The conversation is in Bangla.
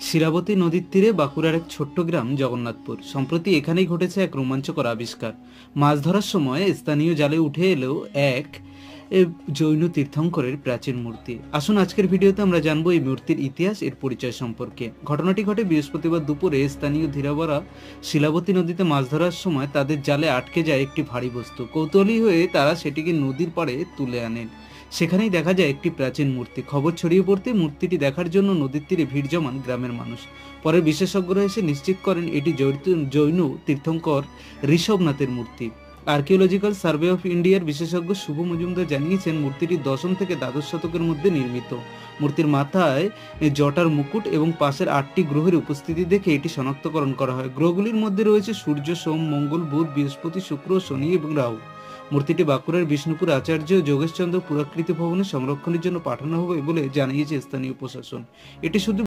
শিলাবতী নদীর তীরে বাঁকুড়ার এক ছোট্ট গ্রাম জগন্নাথপুর। সম্প্রতি এখানেই ঘটেছে এক রোমাঞ্চকর আবিষ্কার। মাছ ধরার সময় স্থানীয় জালে উঠে এলো এক এ, জৈন তীর্থঙ্করের প্রাচীন মূর্তি। আসুন আজকের ভিডিওতে আমরা জানবো এই মূর্তির ইতিহাস, এর পরিচয় সম্পর্কে। ঘটনাটি ঘটে বৃহস্পতিবার দুপুরে স্থানীয় ধীরাবরা শিলাবতী নদীতে মাছ ধরার সময় তাদের জালে আটকে যায় একটি ভারী বস্তু। কৌতূহলী হয়ে তারা সেটিকে নদীর পাড়ে তুলে আনেন। সেখানেই দেখা যায় একটি প্রাচীন মূর্তি। খবর ছড়িয়ে পড়তে মূর্তিটি দেখার জন্য নদীর তীরে ভিড় জমান গ্রামের মানুষ। পরে বিশেষজ্ঞরা এসে নিশ্চিত করেন এটি জৈন তীর্থঙ্কর ঋষভনাথের মূর্তি। আর্কিওলজিক্যাল সার্ভে অফ ইন্ডিয়ার বিশেষজ্ঞ শুভ মজুমদার জানিয়েছেন, মূর্তিটি দশম থেকে দ্বাদশ শতকের মধ্যে নির্মিত। মূর্তির মাথায় জটার মুকুট এবং পাশের 8টি গ্রহের উপস্থিতি দেখে এটি শনাক্তকরণ করা হয়। গ্রহগুলির মধ্যে রয়েছে সূর্য, সোম, মঙ্গল, বুধ, বৃহস্পতি, শুক্র, শনি এবং রাহু। মূর্তিটি বাঁকুড়ার বিষ্ণুপুর আচার্য যোগেশচন্দ্র পুরাকৃতি ভবনে সংরক্ষণের জন্য পাঠানো হবে বলে জানিয়েছে স্থানীয় প্রশাসন। এটি শুধু